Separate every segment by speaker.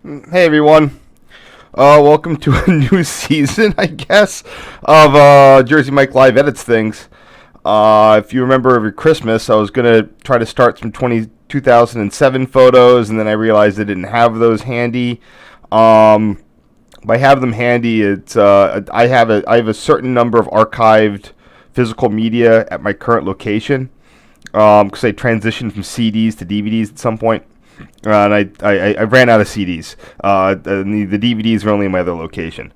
Speaker 1: Hey everyone. Welcome to a new season, I guess, of Jersey Mike Live Edits things. If you remember over Christmas, I was going to try to start some 2007 photos, and then I realized I didn't have those handy. If I have them handy, I have a certain number of archived physical media at my current location, because I transitioned from CDs to DVDs at some point. And I ran out of CDs. The DVDs are only in my other location.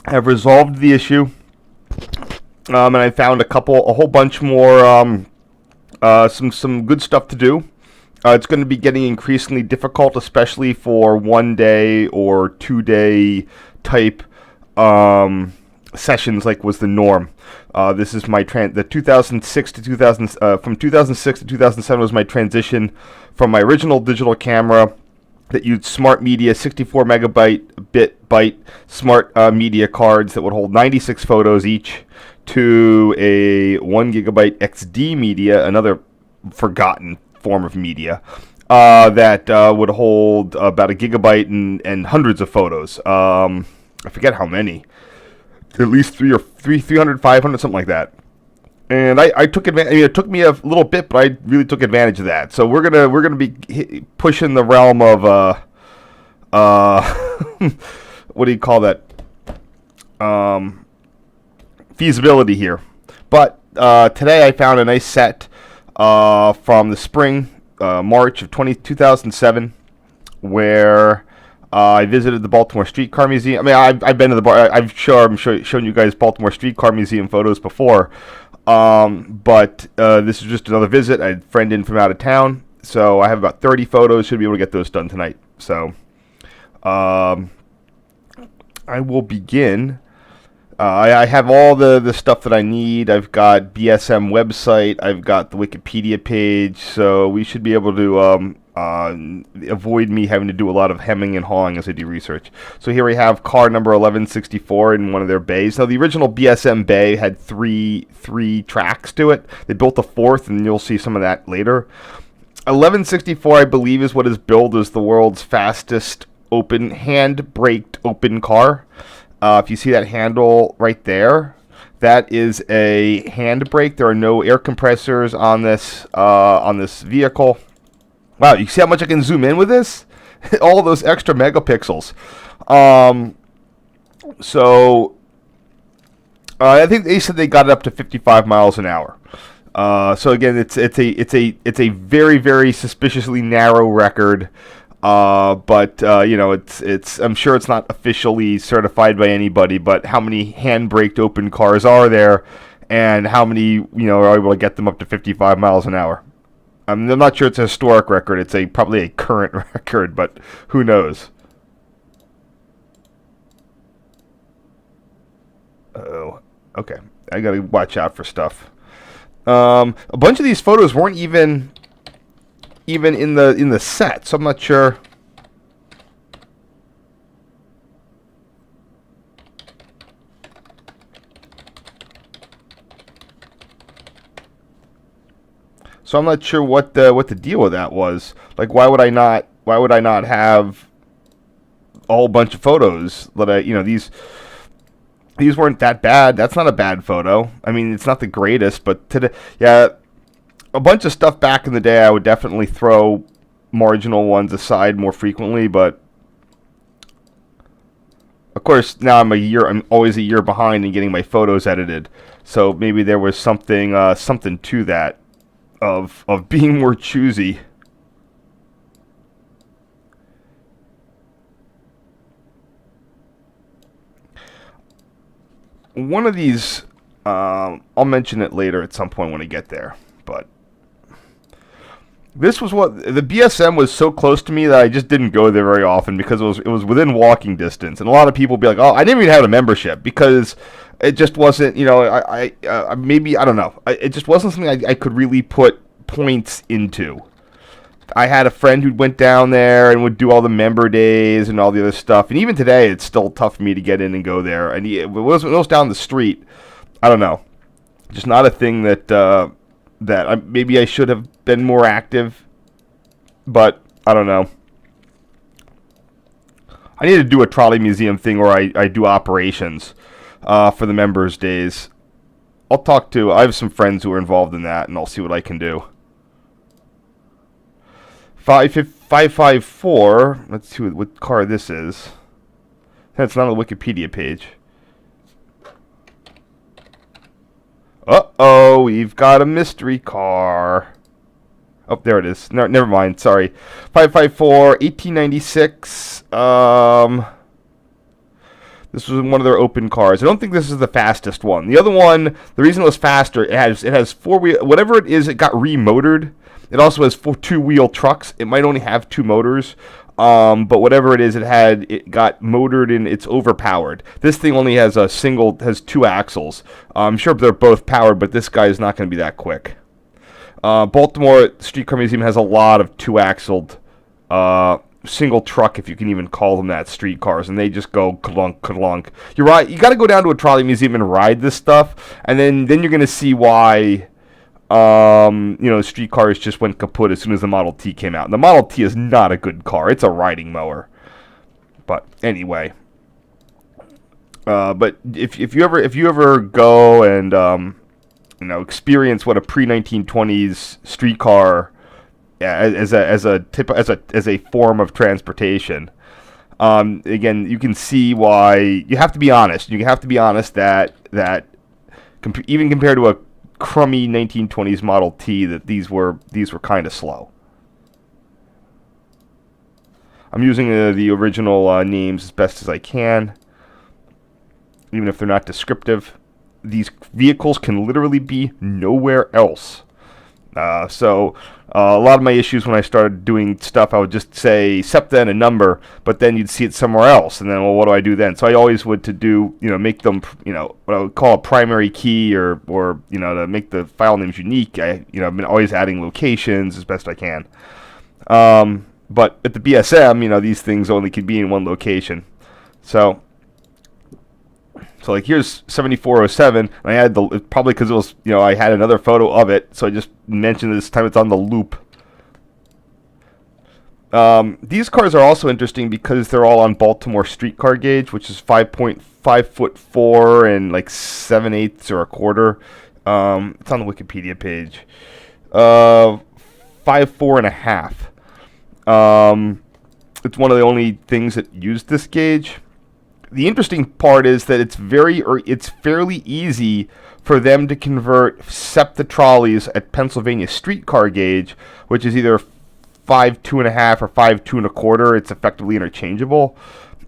Speaker 1: I've resolved the issue, and I found a whole bunch more, some good stuff to do. It's going to be getting increasingly difficult, especially for 1 day or 2 day type sessions, like was the norm. This is my the 2006 to 2000 from 2006 to 2007 was my transition from my original digital camera that used smart media 64 megabyte byte smart media cards that would hold 96 photos each to a 1 gigabyte XD media, another forgotten form of media that would hold about a gigabyte and hundreds of photos. I forget how many. At least 300, 500, something like that. And I took advantage. I mean, it took me a little bit, but I really took advantage of that. So we're gonna be pushing the realm of what do you call that? Feasibility here. But today I found a nice set from the spring, March of 2007, where I visited the Baltimore Streetcar Museum. I mean, I've been to the I've shown you guys Baltimore Streetcar Museum photos before, but this is just another visit. I had a friend in from out of town, so I have about 30 photos. Should be able to get those done tonight. So I will begin. I have all the stuff that I need. I've got BSM website. I've got the Wikipedia page, so we should be able to avoid me having to do a lot of hemming and hawing as I do research. So here we have car number 1164 in one of their bays. Now the original BSM bay had three tracks to it. They built a fourth, and you'll see some of that later. 1164, I believe, is what is billed as the world's fastest open hand-braked open car. If you see that handle right there, that is a handbrake. There are no air compressors on this vehicle. Wow, you see how much I can zoom in with this? All those extra megapixels. So I think they said they got it up to 55 miles an hour. So again, it's a very, very suspiciously narrow record. But it's I'm sure it's not officially certified by anybody. But how many hand-braked open cars are there, and how many are able to get them up to 55 miles an hour? I'm not sure it's a historic record. It's probably a current record, but who knows? Oh, okay. I gotta watch out for stuff. A bunch of these photos weren't even in the set, so I'm not sure. So I'm not sure what the deal with that was. Like, why would I not have a whole bunch of photos that these weren't that bad. That's not a bad photo. I mean, it's not the greatest, but today, yeah, a bunch of stuff back in the day, I would definitely throw marginal ones aside more frequently, but of course now I'm always a year behind in getting my photos edited. So maybe there was something to that of being more choosy. One of these, I'll mention it later at some point when I get there, but this was what the BSM was so close to me that I just didn't go there very often because it was within walking distance, and a lot of people would be like, "Oh, I didn't even have a membership," because it just wasn't, maybe I don't know, it just wasn't something I could really put points into. I had a friend who went down there and would do all the member days and all the other stuff, and even today it's still tough for me to get in and go there. And it was down the street. I don't know, just not a thing that maybe I should have been more active, but I don't know. I need to do a trolley museum thing where I do operations for the members' days. I have some friends who are involved in that, and I'll see what I can do. 554, let's see what car this is. That's not on the Wikipedia page. Uh-oh, we've got a mystery car. Oh, there it is. No, never mind. Sorry. 554, 1896. This was one of their open cars. I don't think this is the fastest one. The other one, the reason it was faster, it has four-wheel. Whatever it is, it got remotored. It also has two-wheel trucks. It might only have two motors. But whatever it is, it got motored and it's overpowered. This thing only has has two axles. I'm sure they're both powered, but this guy is not going to be that quick. Baltimore Streetcar Museum has a lot of two-axled single truck, if you can even call them that, streetcars, and they just go clunk, clunk. You're right. You got to go down to a trolley museum and ride this stuff, and then you're going to see why. Streetcars just went kaput as soon as the Model T came out. And the Model T is not a good car. It's a riding mower. But anyway, but if you ever go and experience what a pre-1920s streetcar as a form of transportation, again, you can see why you have to be honest. You have to be honest that even compared to a crummy 1920s Model T, that these were kind of slow. I'm using the original names as best as I can, even if they're not descriptive. These vehicles can literally be nowhere else. So a lot of my issues when I started doing stuff, I would just say SEPTA and a number, but then you'd see it somewhere else, and then, well, what do I do then? So I always would make them, what I would call a primary key, or to make the file names unique. I've been always adding locations as best I can. But at the BSM, these things only could be in one location. So like here's 7407, and I had probably because it was, I had another photo of it, so I just mentioned this time it's on the loop. These cars are also interesting because they're all on Baltimore streetcar gauge, which is 5.5'4" and like 7/8 or a quarter. It's on the Wikipedia page. 5'4.5". It's one of the only things that use this gauge. The interesting part is that it's fairly easy for them to convert SEPTA trolleys at Pennsylvania streetcar gauge, which is either 5'2.5" or 5'2.25". It's effectively interchangeable.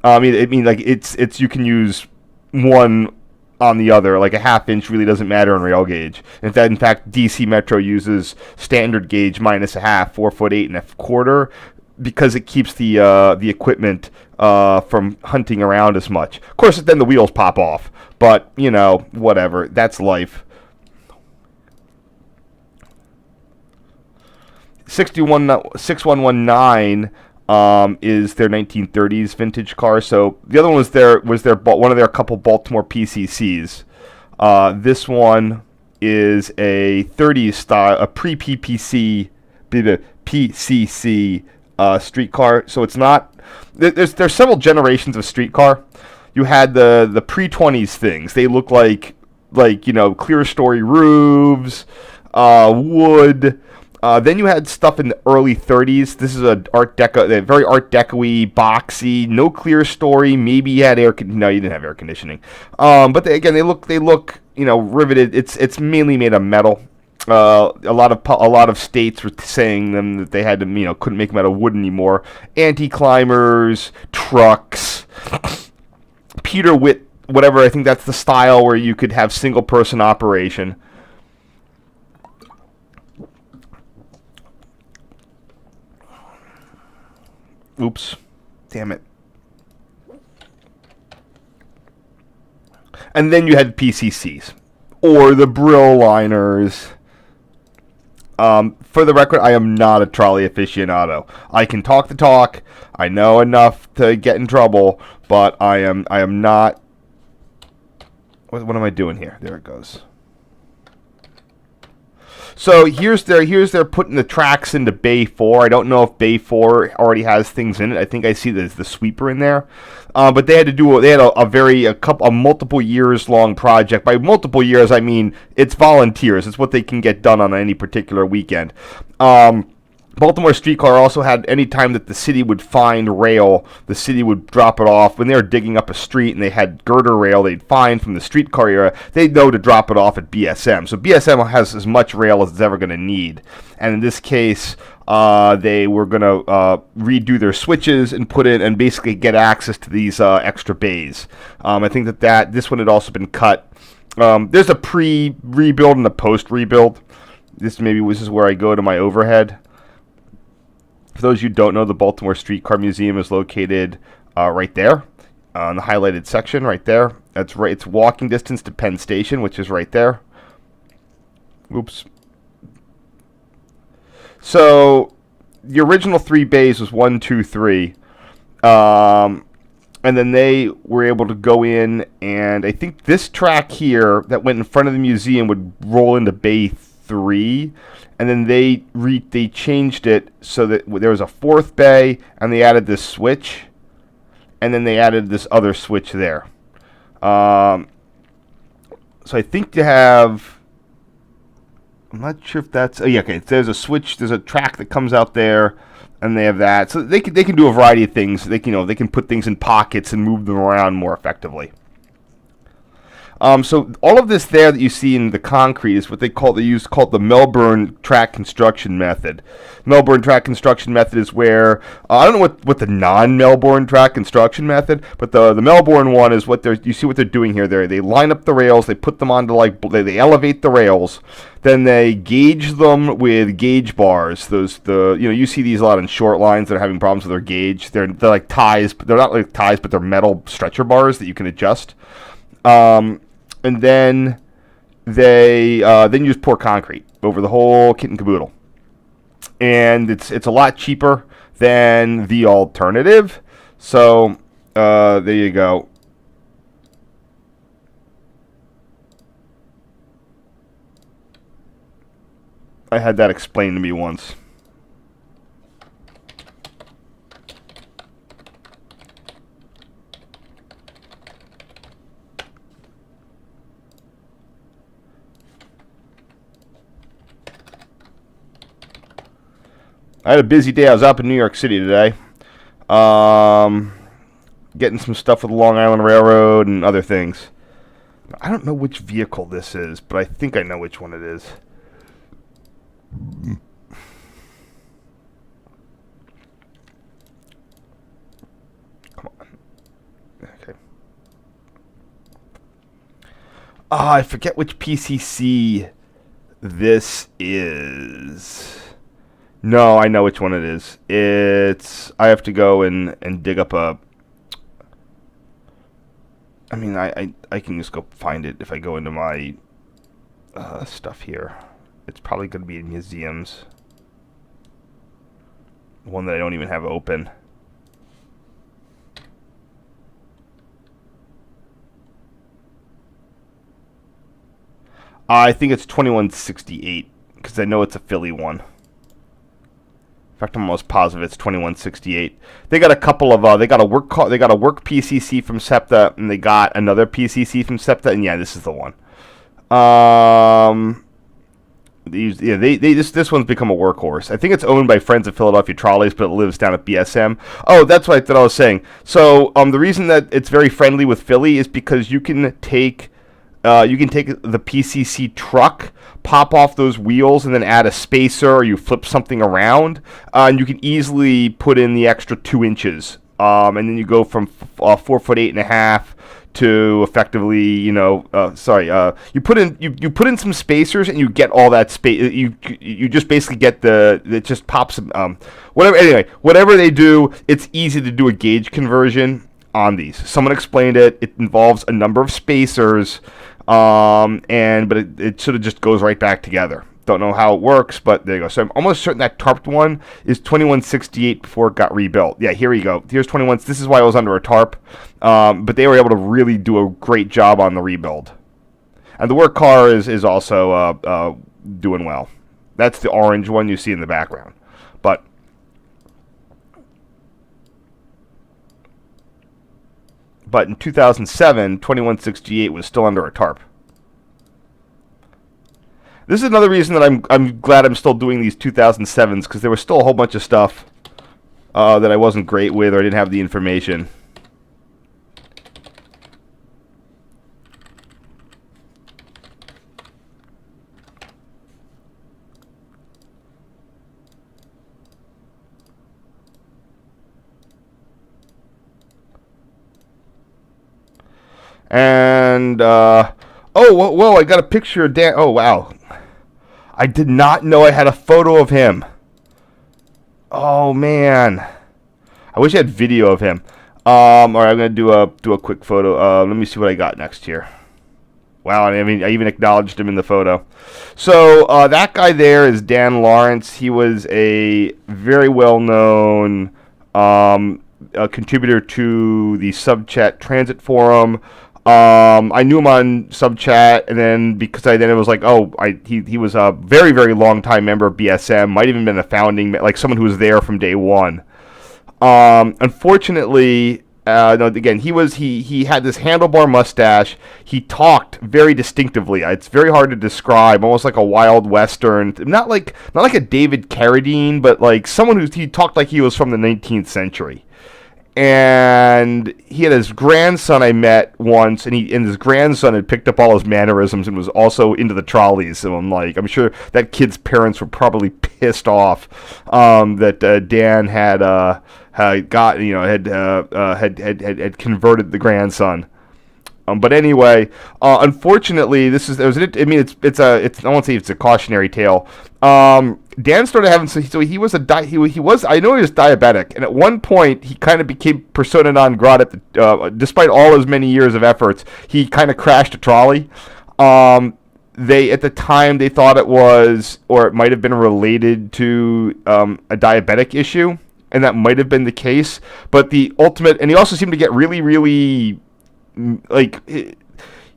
Speaker 1: It's you can use one on the other. Like a half-inch really doesn't matter on rail gauge. In fact, DC Metro uses standard gauge minus a half, 4'8.25", because it keeps the equipment from hunting around as much. Of course, then the wheels pop off, but whatever. That's life. 6119 is their 1930s vintage car. So the other one was one of their couple Baltimore PCCs. This one is a 30s style, a pre-PPC PCC streetcar. So it's not. There's several generations of streetcar. You had the pre-20s things. They look like clear story roofs, wood. Then you had stuff in the early 30s. This is a very Art Deco-y, boxy, no clear story. Maybe you had no, you didn't have air conditioning. But they look riveted. It's mainly made of metal. A lot of states were saying them that they had to couldn't make them out of wood anymore. Anti-climbers, trucks, Peter Witt, whatever. I think that's the style where you could have single person operation. Oops, damn it. And then you had PCCs or the Brill liners. For the record, I am not a trolley aficionado. I can talk the talk. I know enough to get in trouble, but I am not. What am I doing here? There it goes. So here's their putting the tracks into Bay 4. I don't know if Bay 4 already has things in it. I think I see there's the sweeper in there. But they had a multiple years long project. By multiple years, I mean it's volunteers. It's what they can get done on any particular weekend. Baltimore Streetcar also had any time that the city would find rail, the city would drop it off. When they were digging up a street and they had girder rail they'd find from the streetcar era, they'd know to drop it off at BSM. So BSM has as much rail as it's ever going to need. And in this case, they were going to redo their switches and put in and basically get access to these extra bays. I think this one had also been cut. There's a pre-rebuild and a post-rebuild. This is where I go to my overhead. For those of you who don't know, the Baltimore Streetcar Museum is located right there, in the highlighted section right there. That's right. It's walking distance to Penn Station, which is right there. Oops. So the original 3 bays was 1, 2, 3, and then they were able to go in, and I think this track here that went in front of the museum would roll into Bay 3. And then they changed it so that there was a 4th bay, and they added this switch, and then they added this other switch there. So I think they have. I'm not sure if that's. Oh yeah, okay. There's a switch. There's a track that comes out there, and they have that. So they can do a variety of things. They can put things in pockets and move them around more effectively. So all of this there that you see in the concrete is what they called the Melbourne track construction method. Melbourne track construction method is where I don't know what the non-Melbourne track construction method, but the Melbourne one is you see what they're doing here. They line up the rails, they put them onto they elevate the rails, then they gauge them with gauge bars. You see these a lot in short lines that are having problems with their gauge. They're like ties, but they're not like ties, but they're metal stretcher bars that you can adjust. And then they then you just pour concrete over the whole kit and caboodle, and it's a lot cheaper than the alternative. So there you go. I had that explained to me once. I had a busy day. I was up in New York City today, getting some stuff with the Long Island Railroad and other things. I don't know which vehicle this is, but I think I know which one it is. Come on. Okay. I forget which PCC this is. No, I know which one it is. I have to go and dig up I can just go find it if I go into my stuff here. It's probably going to be in museums. One that I don't even have open. I think it's 2168 because I know it's a Philly one. In fact, I'm almost positive it's 2168. They got a couple of they got a work PCC from SEPTA, and they got another PCC from SEPTA, and yeah, this is the one. This one's become a workhorse. I think it's owned by Friends of Philadelphia Trolleys, but it lives down at BSM. Oh, that's what I was saying. So the reason that it's very friendly with Philly is because you can take the PCC truck, pop off those wheels, and then add a spacer, or you flip something around, and you can easily put in the extra 2 inches. And then you go from 4'8.5" to effectively, you put in some spacers, and you get all that space. You just basically get it just pops whatever. Anyway, whatever they do, it's easy to do a gauge conversion on these. Someone explained it. It involves a number of spacers. But it sort of just goes right back together. Don't know how it works, but there you go. So I'm almost certain that tarped one is 2168 before it got rebuilt. Yeah, here we go. Here's 21. This is why it was under a tarp. But they were able to really do a great job on the rebuild. And the work car is also doing well. That's the orange one you see in the background. But in 2007, 2168 was still under a tarp. This is another reason that I'm glad I'm still doing these 2007s, because there was still a whole bunch of stuff that I wasn't great with, or I didn't have the information. And, oh, whoa, I got a picture of Dan. Oh, wow. I did not know I had a photo of him. Oh, man. I wish I had video of him. All right, I'm going to do a quick photo. Let me see what I got next here. Wow, I mean, I even acknowledged him in the photo. So, that guy there is Dan Lawrence. He was a very well-known contributor to the Subchat Transit Forum. I knew him on Subchat, and then it was like, oh, he was a very, very long time member of BSM, might even been a founding, like someone who was there from day one. Unfortunately, no, again, he had this handlebar mustache. He talked very distinctively. It's very hard to describe, almost like a Wild Western, not like a David Carradine, but like someone he talked like he was from the 19th century. And he had his grandson I met once, and his grandson had picked up all his mannerisms and was also into the trolleys. So I'm sure that kid's parents were probably pissed off that Dan had converted the grandson. But anyway, unfortunately, I won't say it's a cautionary tale. Dan started having, I know he was diabetic, and at one point he kind of became persona non grata. Despite all his many years of efforts, he kind of crashed a trolley. At the time they thought it was, or it might have been related to a diabetic issue, and that might have been the case. But the ultimate, and he also seemed to get really, really, like,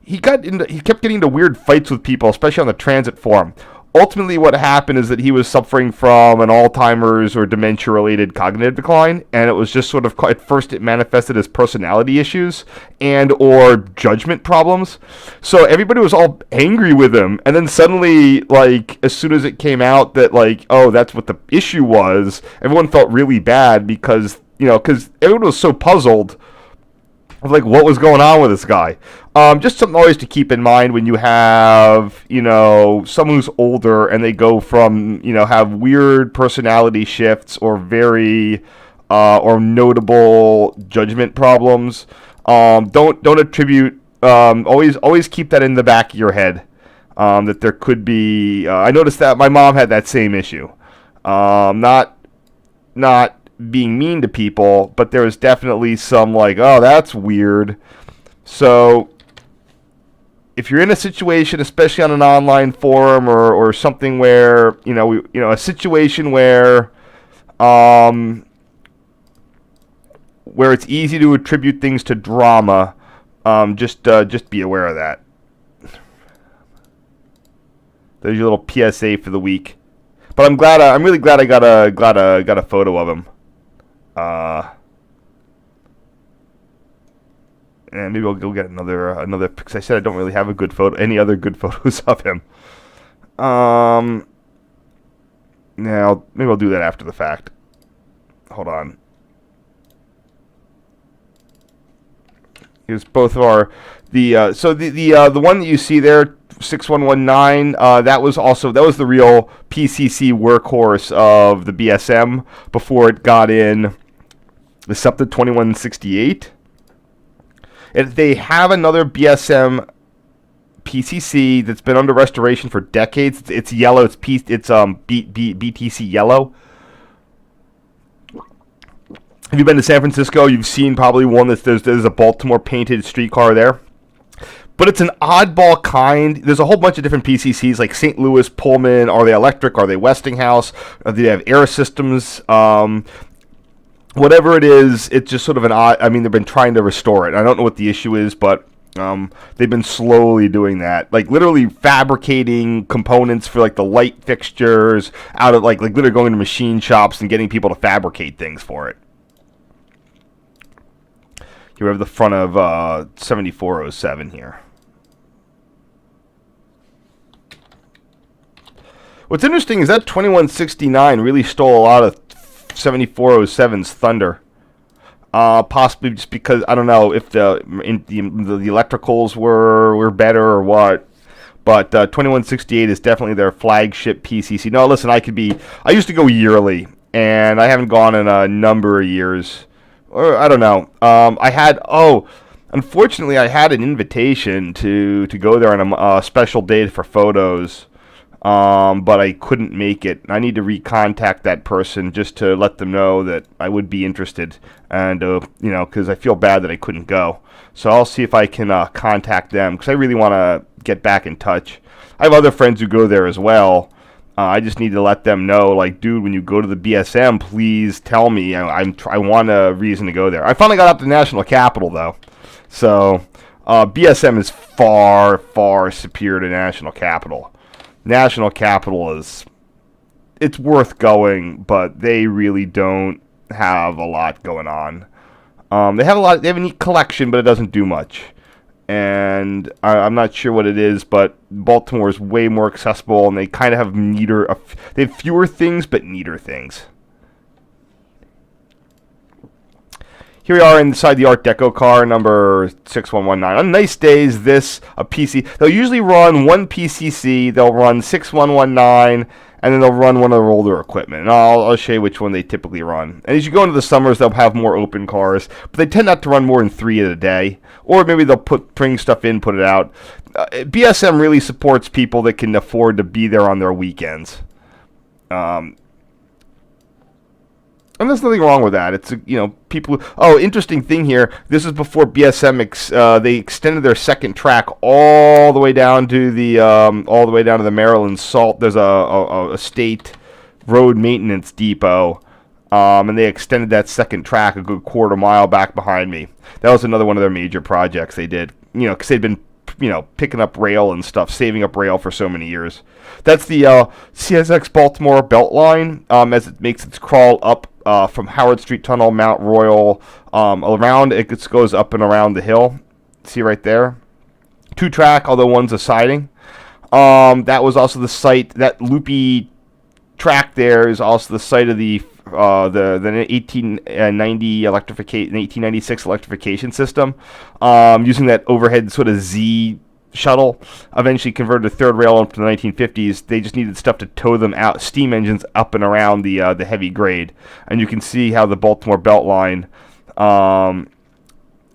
Speaker 1: he kept getting into weird fights with people, especially on the transit forum. Ultimately, what happened is that he was suffering from an Alzheimer's or dementia-related cognitive decline, and it was just sort of, at first it manifested as personality issues and or judgment problems. So everybody was all angry with him, and then suddenly, like, as soon as it came out that, like, oh, that's what the issue was, everyone felt really bad because everyone was so puzzled of, like, what was going on with this guy. Just something always to keep in mind when you have, someone who's older and they go from, have weird personality shifts or very, or notable judgment problems. Don't attribute, always keep that in the back of your head, that there could be, I noticed that my mom had that same issue. Not being mean to people, but there was definitely some, like, oh, that's weird. So if you're in a situation, especially on an online forum or something where a situation where it's easy to attribute things to drama, just be aware of that. There's your little PSA for the week. But I'm really glad I got a photo of him. And maybe I'll go get another, because I said I don't really have any other good photos of him. Now, maybe I'll do that after the fact. Hold on. Here's both of our, the one that you see there, 6119, that was the real PCC workhorse of the BSM before it got in the SEPTA 2168. They have another BSM PCC that's been under restoration for decades. It's yellow. It's BTC yellow. If you've been to San Francisco, you've seen probably one there's a Baltimore painted streetcar there. But it's an oddball kind. There's a whole bunch of different PCCs like St. Louis, Pullman. Are they electric? Are they Westinghouse? Do they have air systems? Whatever it is, it's just sort of an odd. I mean, they've been trying to restore it. I don't know what the issue is, but They've been slowly doing that, like literally fabricating components for like the light fixtures out of like literally going to machine shops and getting people to fabricate things for it. Here we have the front of 7407 here. What's interesting is that 2169 really stole a lot of 7407's thunder. Possibly just because I don't know if the electricals were better or what, but 2168 is definitely their flagship PCC. No, listen, I used to go yearly, and I haven't gone in a number of years, or I don't know. Unfortunately, I had an invitation to go there on a special day for photos. But I couldn't make it. I need to recontact that person just to let them know that I would be interested, and because I feel bad that I couldn't go. So I'll see if I can contact them, because I really want to get back in touch. I have other friends who go there as well. I just need to let them know, like, dude, when you go to the BSM, please tell me. I want a reason to go there. I finally got up to National Capital though, so BSM is far, far superior to National Capital. National Capital it's worth going, but they really don't have a lot going on. They have a neat collection, but it doesn't do much. And I'm not sure what it is, but Baltimore is way more accessible, and they kind of have they have fewer things, but neater things. Here we are inside the Art Deco car, number 6119. On nice days, a PC. They'll usually run one PCC, they'll run 6119, and then they'll run one of their older equipment. And I'll show you which one they typically run. And as you go into the summers, they'll have more open cars, but they tend not to run more than 3 a day. Or maybe they'll bring stuff in, put it out. BSM really supports people that can afford to be there on their weekends. And there's nothing wrong with that. It's people. Interesting thing here. This is before BSM. They extended their second track all the way down to the Maryland Salt. There's a state road maintenance depot, and they extended that second track a good quarter mile back behind me. That was another one of their major projects they did. Because they'd been picking up rail and stuff, saving up rail for so many years. That's the CSX Baltimore Beltline as it makes its crawl up from Howard Street Tunnel, Mount Royal, around. It goes up and around the hill. See right there? 2-track, although one's a siding. That was also the site, that loopy track there is also the site of the 1896 electrification system, using that overhead sort of Z shuttle. Eventually converted to third rail up to the 1950s. They just needed stuff to tow them out, steam engines up and around the heavy grade. And you can see how the Baltimore Beltline.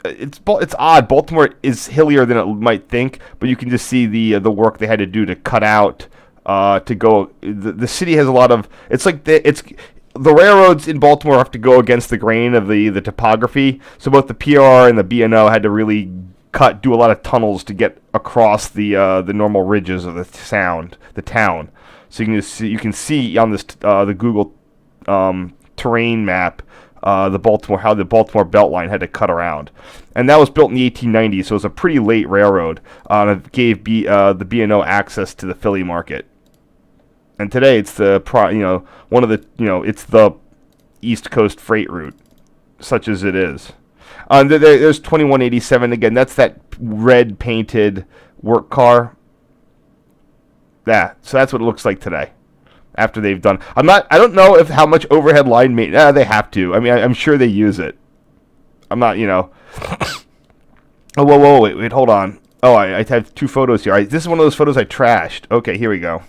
Speaker 1: It's odd. Baltimore is hillier than it might think, but you can just see the work they had to do to cut out to go. The city has a lot of. It's like the railroads in Baltimore have to go against the grain of the topography. So both the PR and the B&O had to really do a lot of tunnels to get across the normal ridges of the town. So you can see on this the Google terrain map how the Baltimore Beltline had to cut around, and that was built in the 1890s. So it was a pretty late railroad. It gave the B&O access to the Philly market. And today it's it's the East Coast freight route, such as it is. There's 2187 again. That's that red painted work car. So that's what it looks like today. After they've done, I don't know how much overhead line maintenance. They have to. I mean, I'm sure they use it. I'm not, Oh, whoa, wait, hold on. Oh, I have 2 photos here. This is one of those photos I trashed. Okay, here we go.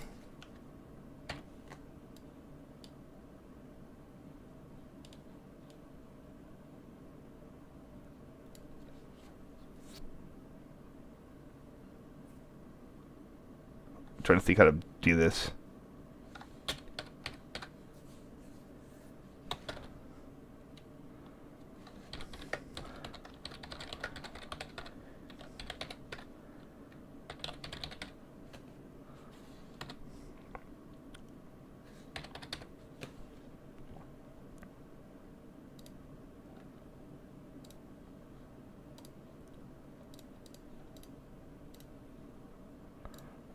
Speaker 1: I'm trying to think how to do this.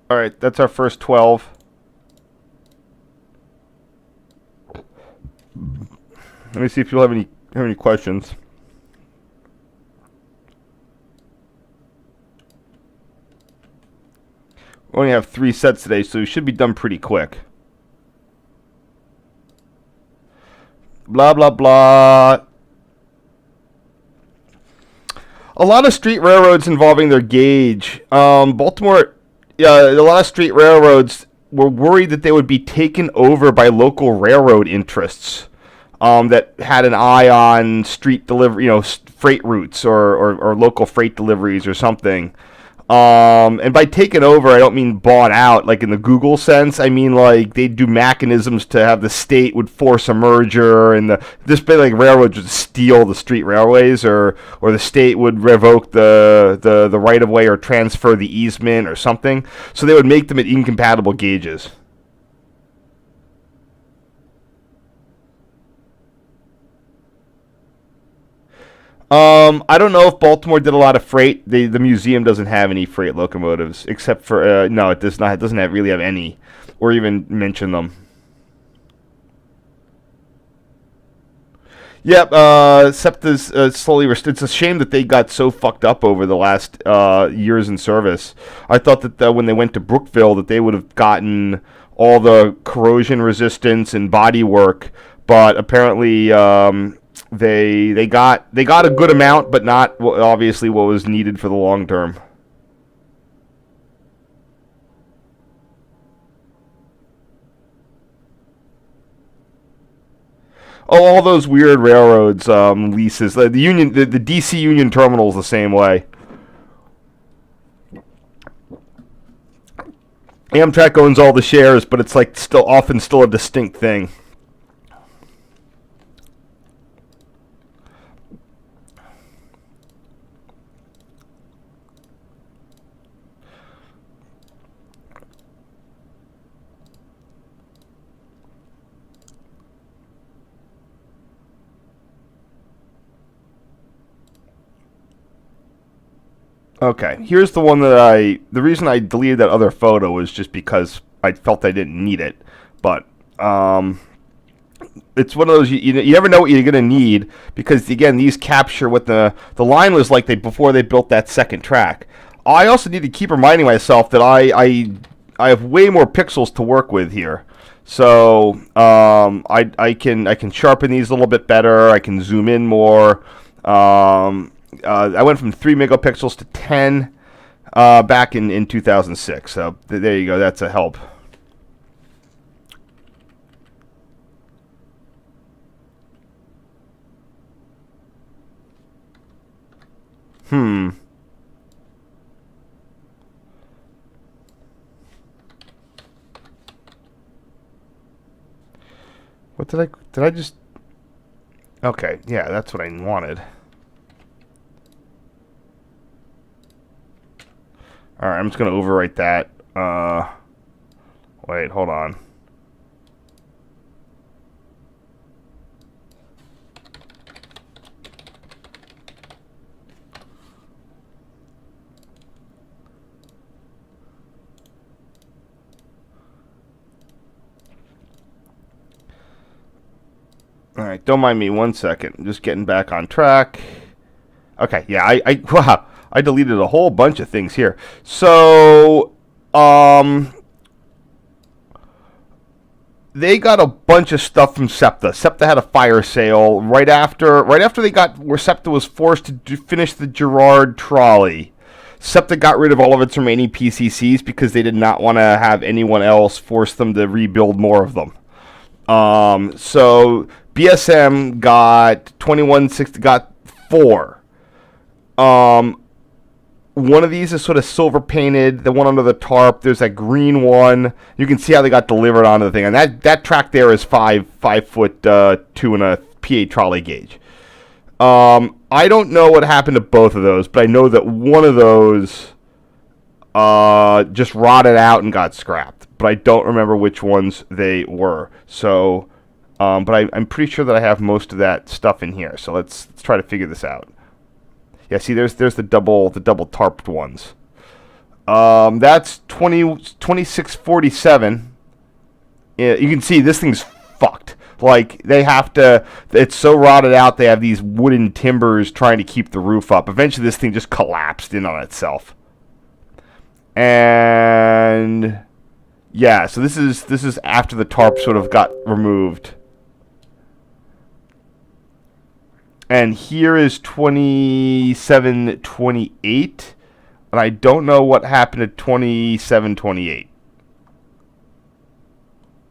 Speaker 1: All right, that's our first 12. Let me see if you'll have any questions. We only have 3 sets today, so we should be done pretty quick. Blah, blah, blah. A lot of street railroads involving their gauge. Baltimore, a lot of street railroads were worried that they would be taken over by local railroad interests that had an eye on street delivery, freight routes or local freight deliveries or something. And by taken over, I don't mean bought out, like in the Google sense. I mean like they do mechanisms to have the state would force a merger, and this bit like railroads would steal the street railways, or the state would revoke the right of way or transfer the easement or something. So they would make them at incompatible gauges. I don't know if Baltimore did a lot of freight. The museum doesn't have any freight locomotives, except for no, it does not. It doesn't really have any, or even mention them. Yep, SEPTA's slowly. It's a shame that they got so fucked up over the last years in service. I thought that when they went to Brookville, that they would have gotten all the corrosion resistance and body work, but apparently. They got a good amount, but not obviously what was needed for the long term. Oh, all those weird railroads leases. The Union, the DC Union Terminal is the same way. Amtrak owns all the shares, but it's like still a distinct thing. Okay, here's the one that the reason I deleted that other photo was just because I felt I didn't need it. But it's one of those, you never know what you're going to need, because, again, these capture what the line was like before they built that second track. I also need to keep reminding myself that I have way more pixels to work with here. So I can sharpen these a little bit better. I can zoom in more. I went from 3 megapixels to 10 back in 2006. So there you go. That's a help. What did I just... Okay, yeah, that's what I wanted. Alright, I'm just going to overwrite that. Wait, hold on. Alright, don't mind me 1 second. I'm just getting back on track. Okay, yeah, wow, I deleted a whole bunch of things here. So, they got a bunch of stuff from SEPTA. SEPTA had a fire sale right after they got where SEPTA was forced to finish the Girard trolley. SEPTA got rid of all of its remaining PCCs because they did not want to have anyone else force them to rebuild more of them. So BSM got 2160, got 4. One of these is sort of silver painted. The one under the tarp, there's that green one. You can see how they got delivered onto the thing. And that track there is 5 foot 2 and a PA trolley gauge. I don't know what happened to both of those, but I know that one of those just rotted out and got scrapped. But I don't remember which ones they were. So, but I'm pretty sure that I have most of that stuff in here. So let's try to figure this out. Yeah, see, there's the double tarped ones. That's 2647. Yeah, you can see this thing's fucked. Like, they have to, it's so rotted out, they have these wooden timbers trying to keep the roof up. Eventually, this thing just collapsed in on itself. And yeah, so this is after the tarp sort of got removed. And here is 2728. And I don't know what happened to 2728.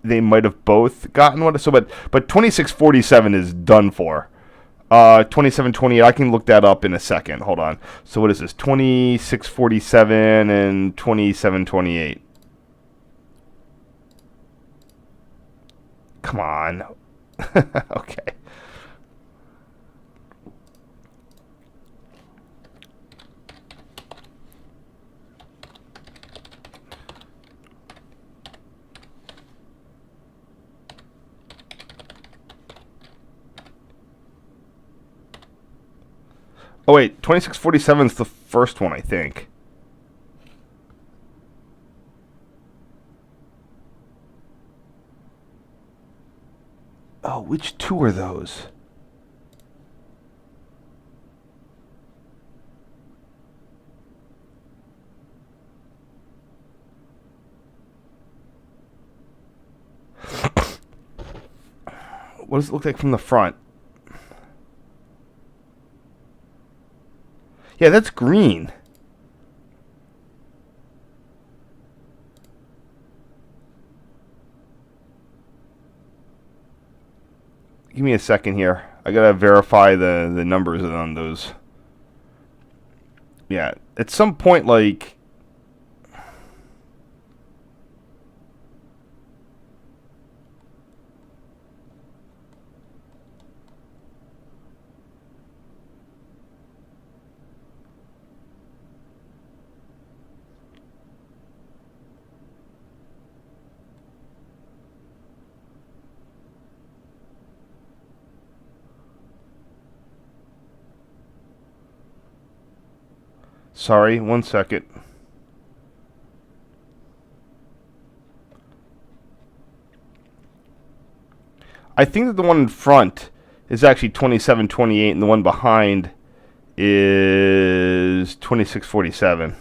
Speaker 1: They might have both gotten one. So, but 2647 is done for. 2728. I can look that up in a second. Hold on. So what is this? 2647 and 2728. Come on. Okay. Oh, wait, 2647 is the first one, I think. Oh, which two are those? What does it look like from the front? Yeah, that's green. Give me a second here. I gotta verify the numbers on those. Yeah, at some point, like... Sorry, one second. I think that the one in front is actually 2728 and the one behind is 2647.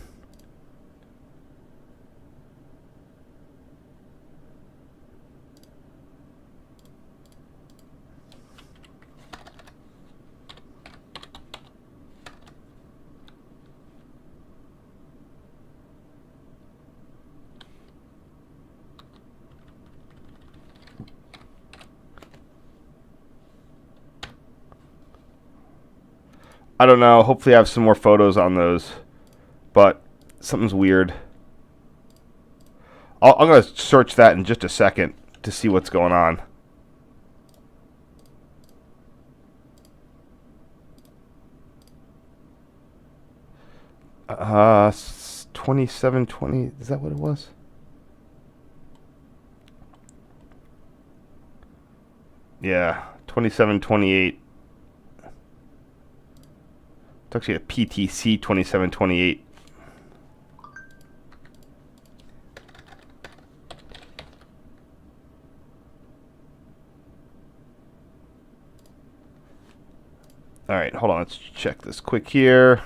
Speaker 1: I don't know. Hopefully I have some more photos on those. But something's weird. I'm going to search that in just a second to see what's going on. Uh, 2720. Is that what it was? Yeah, 2728. It's actually a PTC 2728. All right, hold on. Let's check this quick here.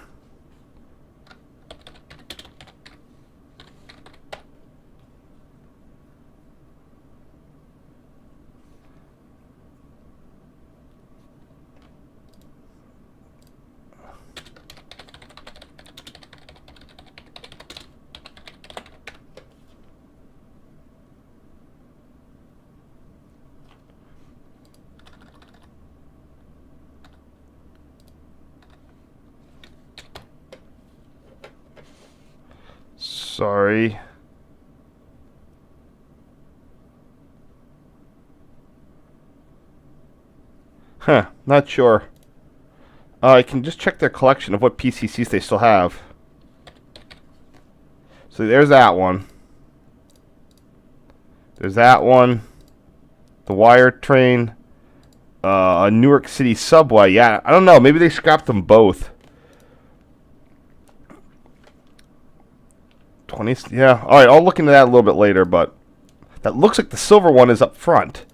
Speaker 1: Sorry. Huh, not sure. I can just check their collection of what PCCs they still have. So there's that one. There's that one. The Wire Train. A Newark City Subway. Yeah, I don't know. Maybe they scrapped them both. 20. Yeah. All right. I'll look into that a little bit later, but that looks like the silver one is up front.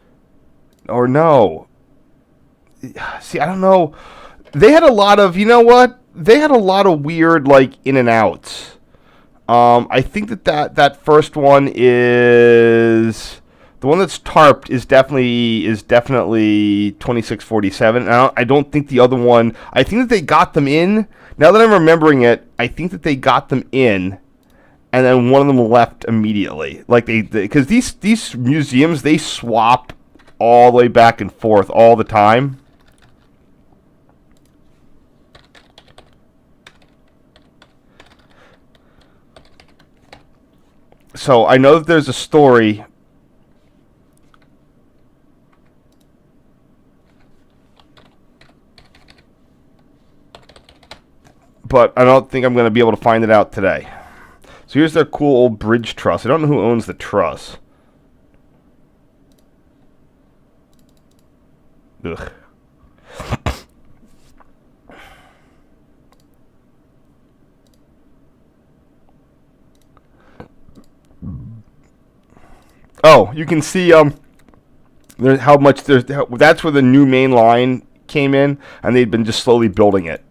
Speaker 1: Or no. See, I don't know. They had a lot of, you know what? They had a lot of weird, like, in and outs. I think that first one is the one that's tarped is definitely 2647. I don't think the other one. I think that they got them in. Now that I'm remembering it, I think that they got them in, and then one of them left immediately. Like because these museums, they swap all the way back and forth all the time. So I know that there's a story. But I don't think I'm going to be able to find it out today. So here's their cool old bridge truss. I don't know who owns the truss. Ugh. Oh, you can see how much there's. That's where the new main line came in, and they'd been just slowly building it.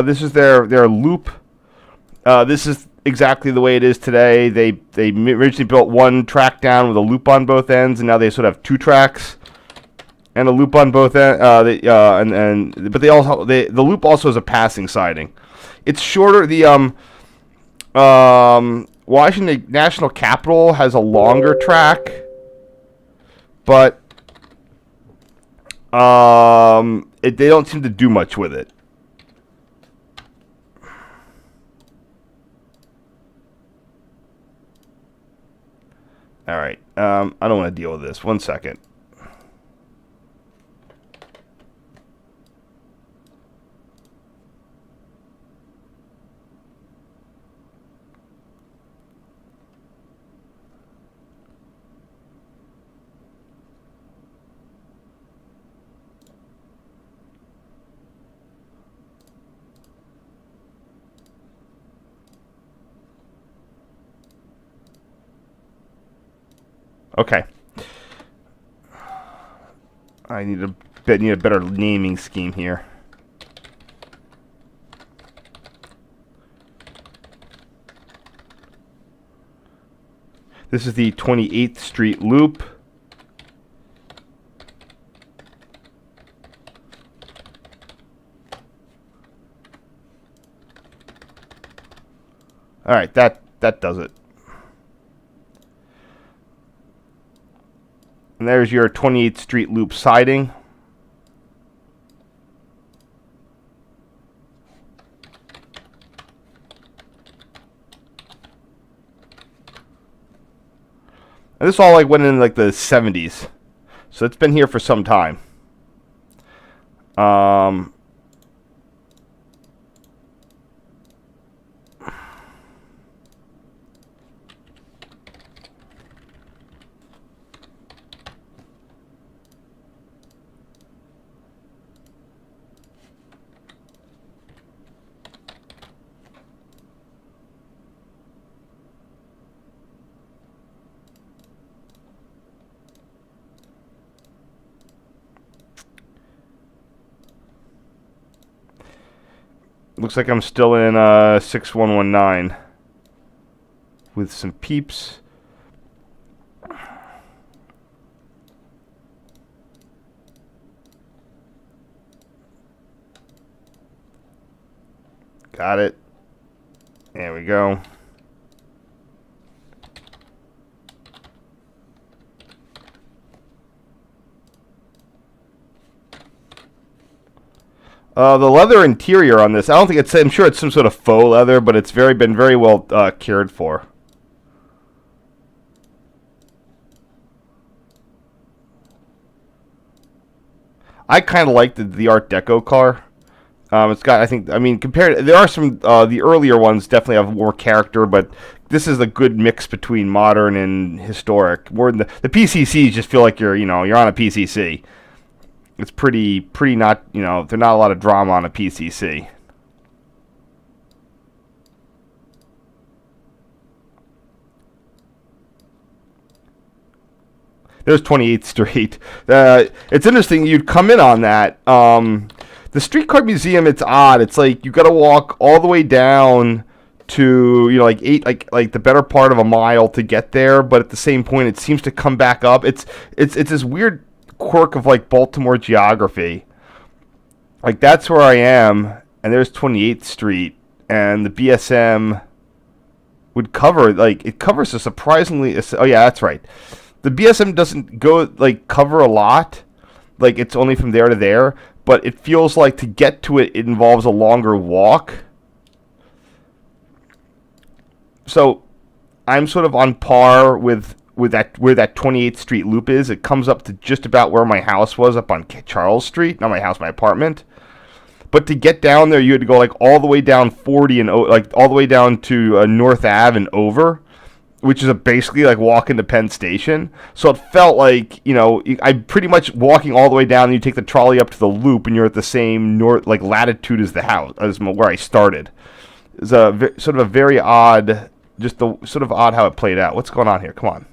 Speaker 1: This is their loop. This is exactly the way it is today. They originally built one track down with a loop on both ends, and now they sort of have two tracks and a loop on both ends. But the loop also has a passing siding. It's shorter. The Washington National Capitol has a longer track, but they don't seem to do much with it. All right. I don't want to deal with this. 1 second. Okay. I need a better naming scheme here. This is the 28th Street Loop. All right, that does it. And there's your 28th Street Loop siding. And this all like went in like the 70s. So it's been here for some time. Looks like I'm still in 6119 with some peeps. Got it. There we go. The leather interior on this, I don't think it's. I'm sure it's some sort of faux leather, but it's been very well cared for. I kind of like the Art Deco car. It's got, I think, I mean, compared, there are some, the earlier ones definitely have more character, but this is a good mix between modern and historic. More than the PCCs just feel like you're on a PCC. It's pretty not, there's not a lot of drama on a PCC. There's 28th Street. It's interesting. You'd come in on that. The Streetcar Museum. It's odd. It's like you got to walk all the way down to like like the better part of a mile to get there. But at the same point, it seems to come back up. It's this weird quirk of like Baltimore geography. Like that's where I am, and there's 28th Street, and the BSM would cover it covers a surprisingly. Oh yeah, that's right. The BSM doesn't go like cover a lot, like it's only from there to there, but it feels like to get to it, it involves a longer walk. So I'm sort of on par with that where that 28th Street loop is. It comes up to just about where my house was up on Charles Street, not my house, my apartment. But to get down there, you had to go like all the way down 40 and like all the way down to North Ave and over, which is basically like walking to Penn Station. So it felt like, I'm pretty much walking all the way down, and you take the trolley up to the loop, and you're at the same latitude as the house, as where I started. It's sort of a very odd, just the sort of odd how it played out. What's going on here? Come on.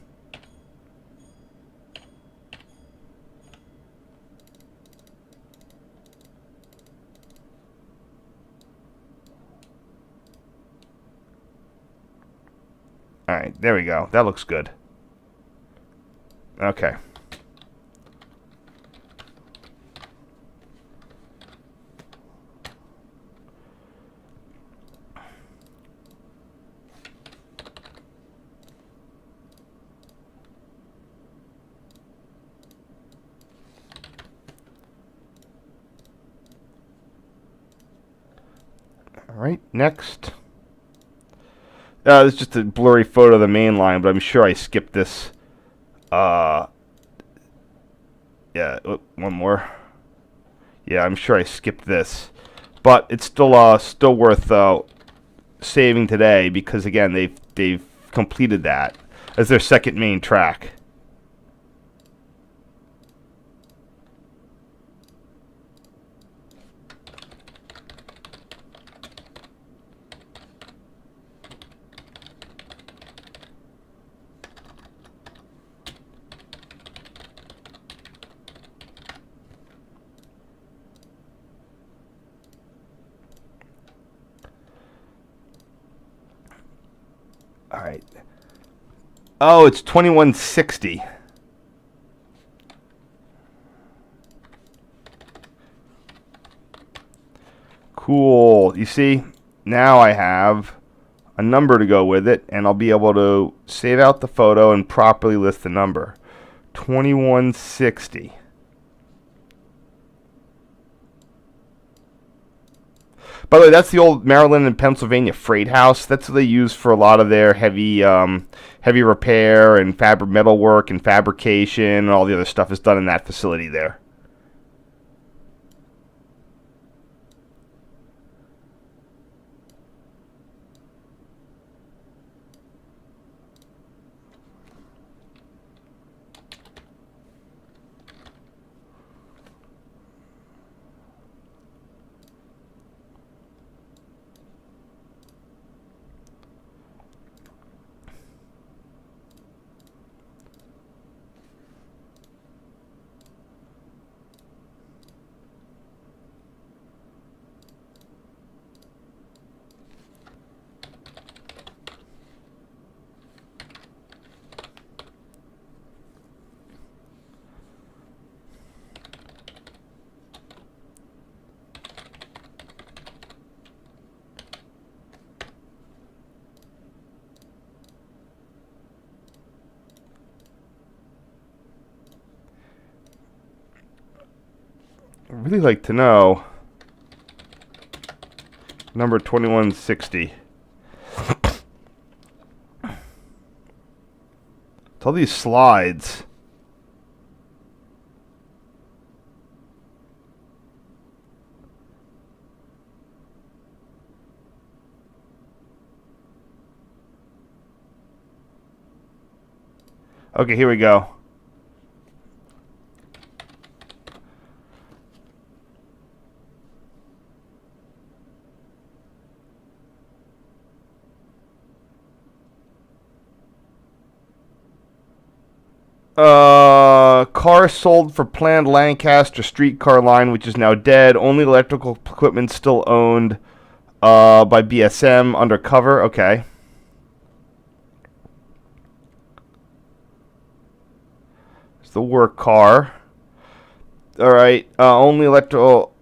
Speaker 1: All right, there we go. That looks good. Okay. All right, next. It's just a blurry photo of the main line, but I'm sure I skipped this. Yeah, one more. Yeah, I'm sure I skipped this, but it's still worth saving today because again they've completed that as their second main track. All right. Oh, it's 2160. Cool. You see, now I have a number to go with it, and I'll be able to save out the photo and properly list the number. 2160. By the way, that's the old Maryland and Pennsylvania freight house. That's what they use for a lot of their heavy repair and metal work and fabrication, and all the other stuff is done in that facility there. I'd really like to know Number 2160. It's all these slides. Okay, here we go. Car sold for planned Lancaster streetcar line, which is now dead. Only electrical equipment still owned by BSM undercover. Okay. It's the work car. All right. Only electrical.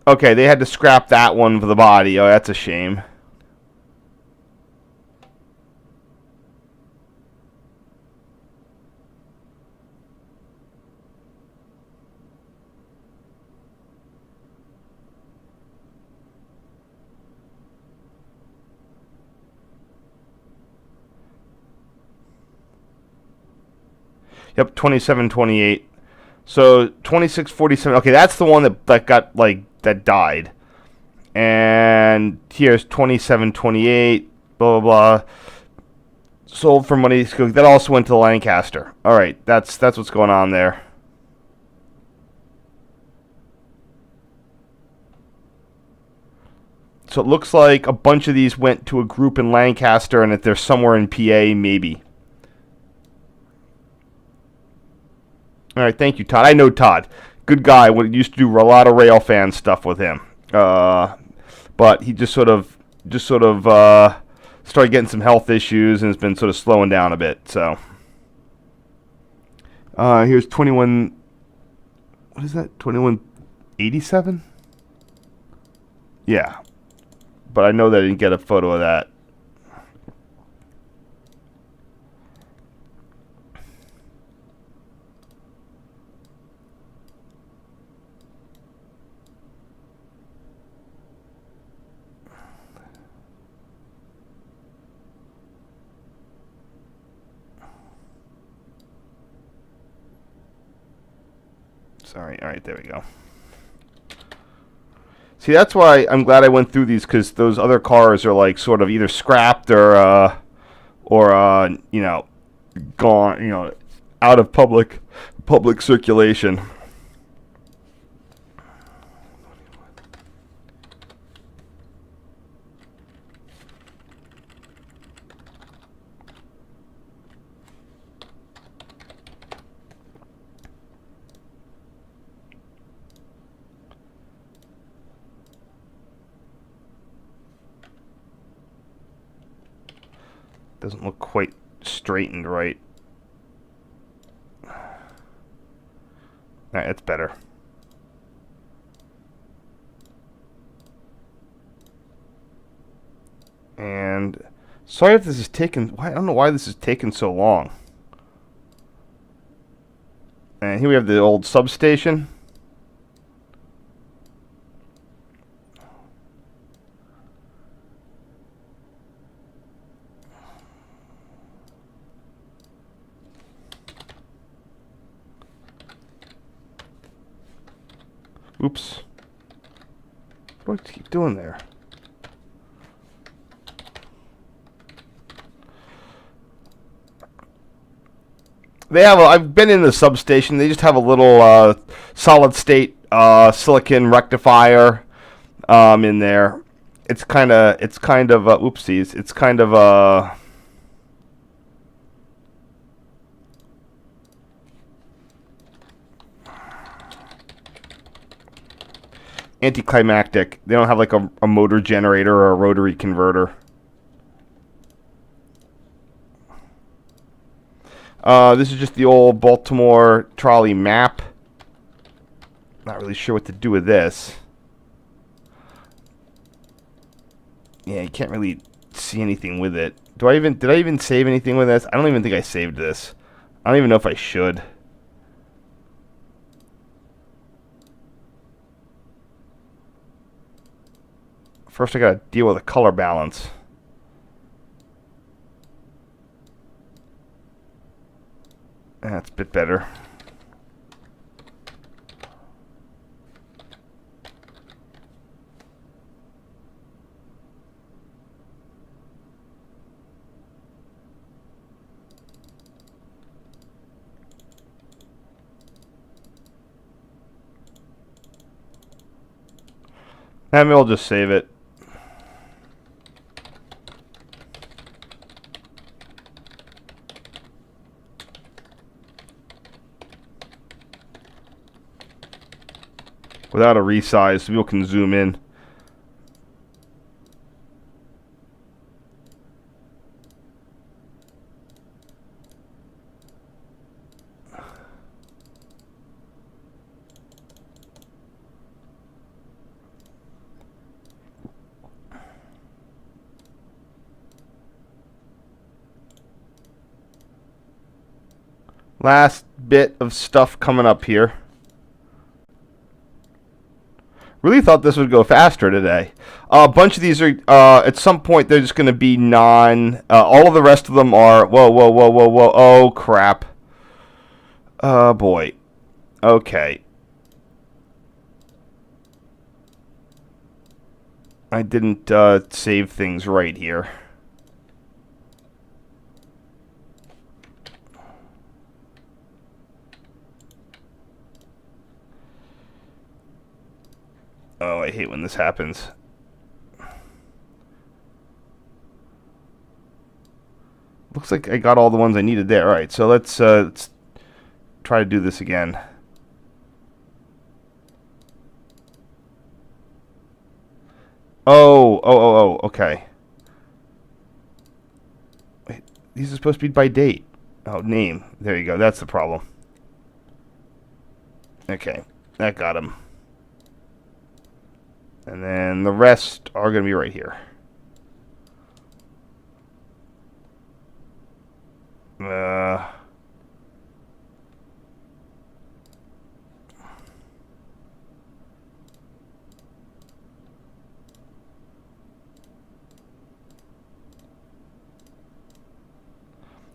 Speaker 1: Okay, they had to scrap that one for the body. Oh, that's a shame. Yep, 2728. So 2647. Okay, that's the one that got that died. And here's 2728. Blah blah blah. Sold for money. That also went to Lancaster. All right, that's what's going on there. So it looks like a bunch of these went to a group in Lancaster, and if they're somewhere in PA, maybe. All right, thank you, Todd. I know Todd. Good guy. We used to do a lot of rail fan stuff with him. But he just sort of started getting some health issues and has been sort of slowing down a bit. So here's 21. What is that? 2187? Yeah. But I know that I didn't get a photo of that. Sorry. All right, there we go. See, that's why I'm glad I went through these, because those other cars are like sort of either scrapped or you know, gone, you know, out of public circulation. Doesn't look quite straightened right. Alright, that's better. And sorry if this is taking. I don't know why this is taking so long. And here we have the old substation. Oops. What do I keep doing there? They have. I've been in the substation. They just have a little solid state silicon rectifier in there. It's kind of. Oopsies. It's kind of anticlimactic. They don't have like a motor generator or a rotary converter. This is just the old Baltimore trolley map. Not really sure what to do with this. Yeah, you can't really see anything with it. Did I even save anything with this? I don't even think I saved this. I don't even know if I should. First I gotta deal with the color balance. That's a bit better. And we'll just save it. Without a resize, so people can zoom in. Last bit of stuff coming up here. Really thought this would go faster today. A bunch of these are, at some point, they're just going to be all of the rest of them are, whoa, whoa, whoa, whoa, whoa, oh, crap. Oh, boy. Okay. I didn't save things right here. Oh, I hate when this happens. Looks like I got all the ones I needed there. All right, so let's try to do this again. Oh, okay. Wait, these are supposed to be by date. Oh, name. There you go. That's the problem. Okay, that got him. And then the rest are going to be right here.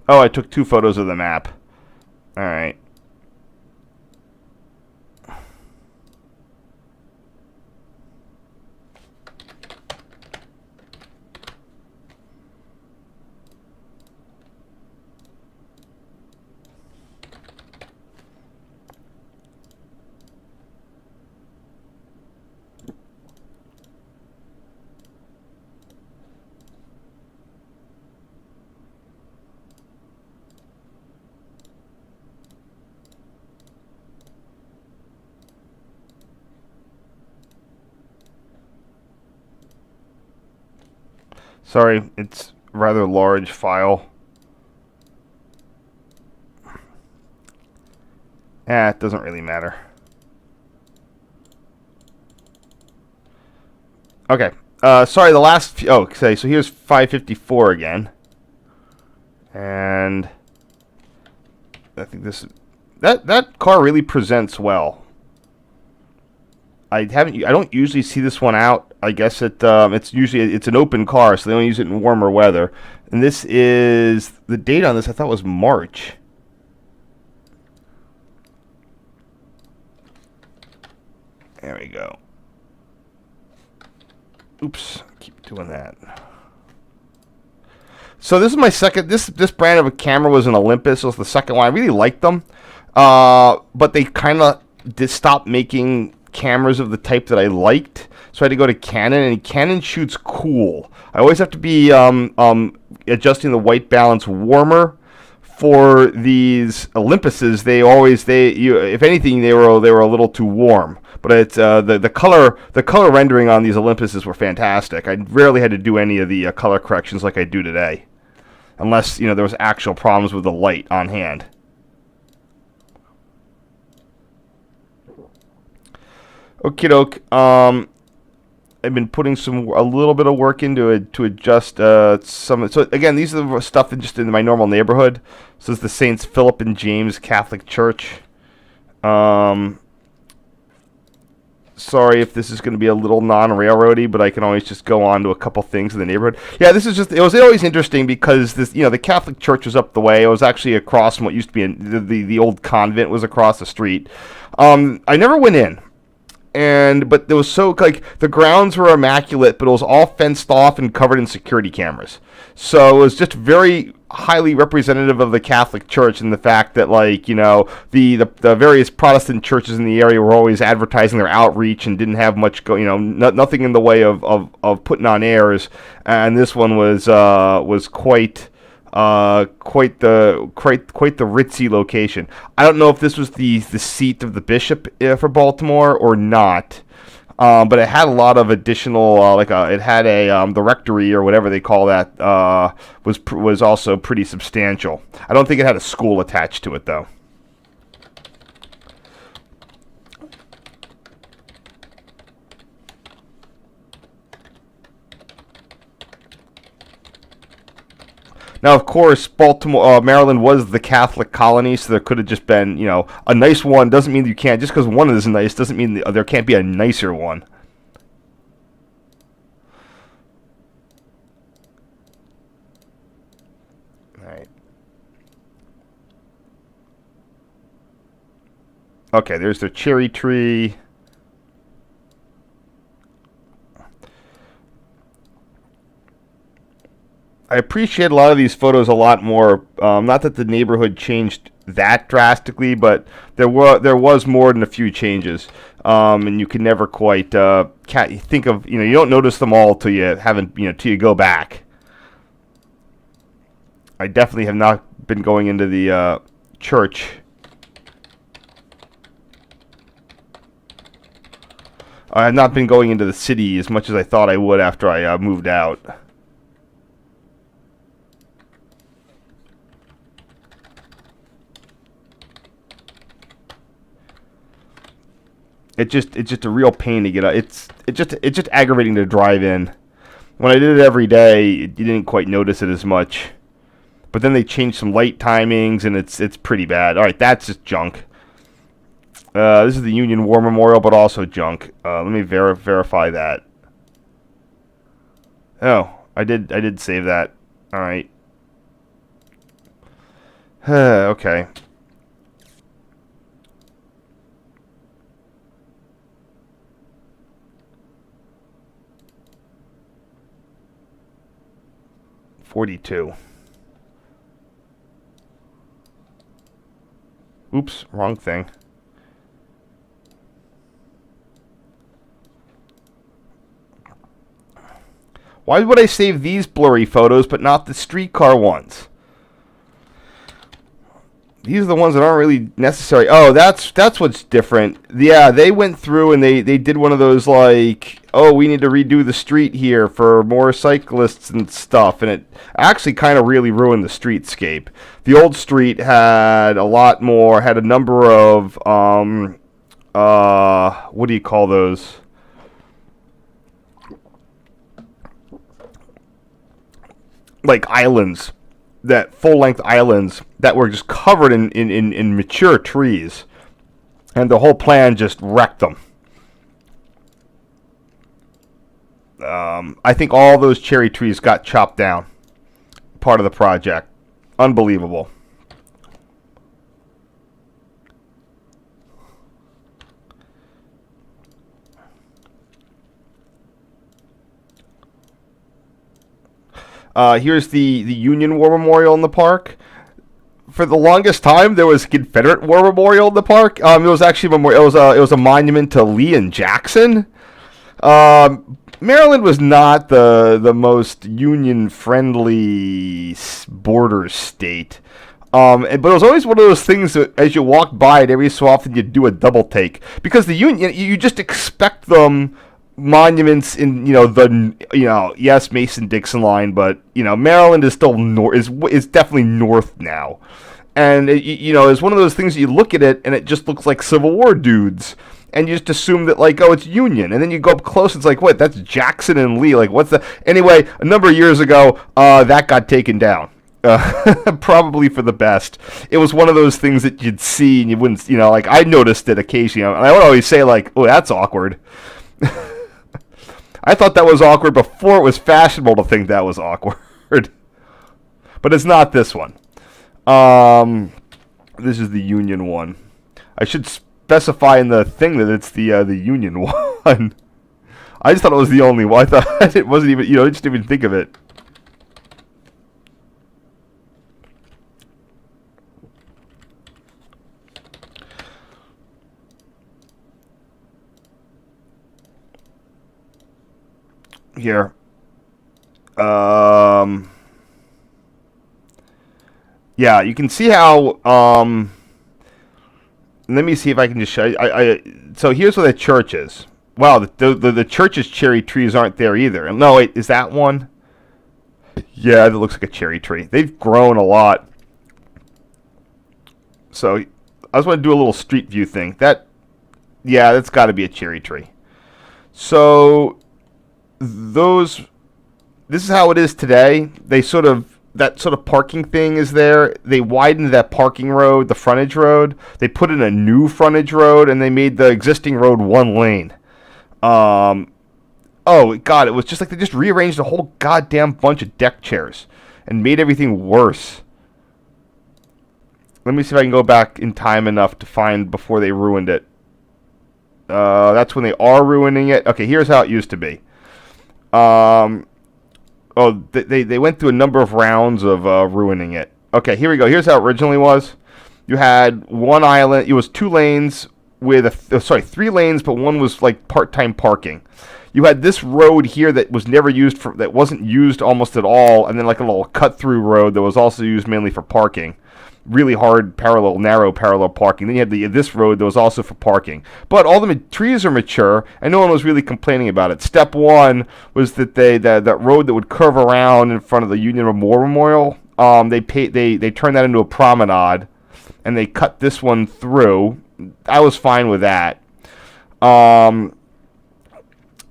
Speaker 1: Oh, I took 2 photos of the map. All right. Sorry, it's a rather large file. It doesn't really matter. Okay. Sorry, the last few... Oh, okay, so here's 554 again. And I think this... That car really presents well. I don't usually see this one out. I guess it's usually an open car, so they only use it in warmer weather. And this is the date on this. I thought was March. There we go. Oops, keep doing that. So this is my second. This brand of a camera was an Olympus. It was the second one. I really liked them, but they kind of stopped making cameras of the type that I liked. So I had to go to Canon, and Canon shoots cool. I always have to be adjusting the white balance warmer. For these Olympuses, if anything, they were a little too warm. But it's the color rendering on these Olympuses were fantastic. I rarely had to do any of the color corrections like I do today, unless there was actual problems with the light on hand. Okie doke. I've been putting a little bit of work into it to adjust some. So again, these are the stuff just in my normal neighborhood. So it's the Saints Philip and James Catholic Church. Sorry if this is going to be a little non-railroady, but I can always just go on to a couple things in the neighborhood. Yeah, this is just, it was always interesting because this, the Catholic Church was up the way. It was actually across from what used to be the old convent was across the street. I never went in. But there was the grounds were immaculate, but it was all fenced off and covered in security cameras. So it was just very highly representative of the Catholic Church, and the fact that the various Protestant churches in the area were always advertising their outreach and didn't have much nothing in the way of putting on airs, and this one was quite the ritzy location. I don't know if this was the seat of the bishop for Baltimore or not, but it had a lot of additional it had the rectory or whatever they call that was also pretty substantial. I don't think it had a school attached to it though. Now, of course, Maryland was the Catholic colony, so there could have just been, a nice one. Doesn't mean you can't. Just because one is nice doesn't mean there can't be a nicer one. All right. Okay, there's the cherry tree. I appreciate a lot of these photos a lot more. Not that the neighborhood changed that drastically, but there was more than a few changes, and you can never quite think of you don't notice them all till you go back. I definitely have not been going into the church. I have not been going into the city as much as I thought I would after I moved out. It's just a real pain to get out. It's just aggravating to drive in. When I did it every day, you didn't quite notice it as much. But then they changed some light timings, and it's pretty bad. All right, that's just junk. This is the Union War Memorial, but also junk. Let me verify that. Oh, I did save that. All right. Okay. $42. Oops, wrong thing. Why would I save these blurry photos but not the streetcar ones? These are the ones that aren't really necessary. Oh, that's what's different. Yeah, they went through and they did one of those we need to redo the street here for more cyclists and stuff, and it actually kind of really ruined the streetscape. The old street had a number of what do you call those? Like islands. That full-length islands that were just covered in mature trees, and the whole plan just wrecked them. I think all those cherry trees got chopped down. Part of the project. Unbelievable. Here's the Union War Memorial in the park. For the longest time, there was Confederate War Memorial in the park. It was actually it was a monument to Lee and Jackson. Maryland was not the most Union-friendly border state. But it was always one of those things that as you walk by it, every so often you do a double take. Because the Union, you just expect them monuments in yes, Mason-Dixon line, but Maryland is still is definitely north now, and it's one of those things that you look at it and it just looks like Civil War dudes, and you just assume that it's Union, and then you go up close, it's like, what, that's Jackson and Lee, what's the anyway? A number of years ago, that got taken down. Probably for the best. It was one of those things that you'd see and you wouldn't, like I noticed it occasionally. And I would always say like, "Oh, that's awkward." I thought that was awkward before it was fashionable to think that was awkward. But it's not this one. This is the Union one. I should specify in the thing that it's the Union one. I just thought it was the only one. I thought it wasn't even, I just didn't even think of it. Here. Yeah, you can see how, let me see if I can just show you. So here's where the church is. Wow, the church's cherry trees aren't there either. No, wait, is that one? Yeah, that looks like a cherry tree. They've grown a lot. So I just want to do a little street view thing. Yeah, that's got to be a cherry tree. So this is how it is today. That sort of parking thing is there. They widened that parking road, the frontage road. They put in a new frontage road, and they made the existing road one lane. Oh, God, it was just like they just rearranged a whole goddamn bunch of deck chairs and made everything worse. Let me see if I can go back in time enough to find before they ruined it. That's when they are ruining it. Okay, here's how it used to be. They went through a number of rounds of ruining it. Okay, here we go. Here's how it originally was. You had one island. It was 2 lanes with 3 lanes, but one was like part-time parking. You had this road here that was never used that wasn't used almost at all, and then like a little cut-through road that was also used mainly for parking. Really hard narrow parallel parking. Then you had this road that was also for parking. But all the trees are mature, and no one was really complaining about it. Step 1 was that that road that would curve around in front of the Union Memorial, they turned that into a promenade, and they cut this one through. I was fine with that.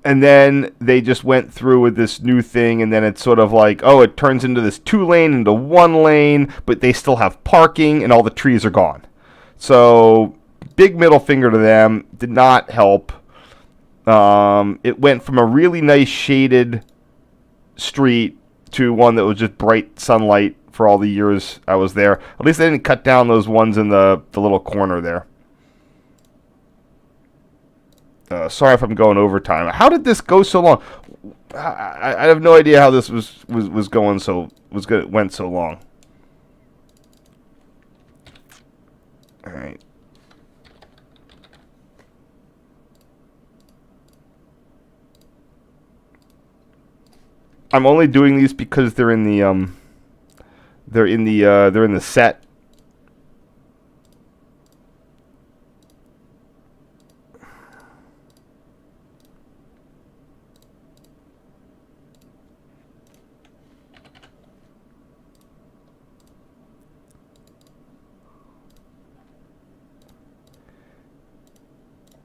Speaker 1: And then they just went through with this new thing, and then it's sort of like, it turns into this 2 lane into 1 lane, but they still have parking, and all the trees are gone. So, big middle finger to them. Did not help. It went from a really nice shaded street to one that was just bright sunlight for all the years I was there. At least they didn't cut down those ones in the little corner there. Sorry if I'm going overtime. How did this go so long? I have no idea how this was going went so long. All right. I'm only doing these because they're in the set.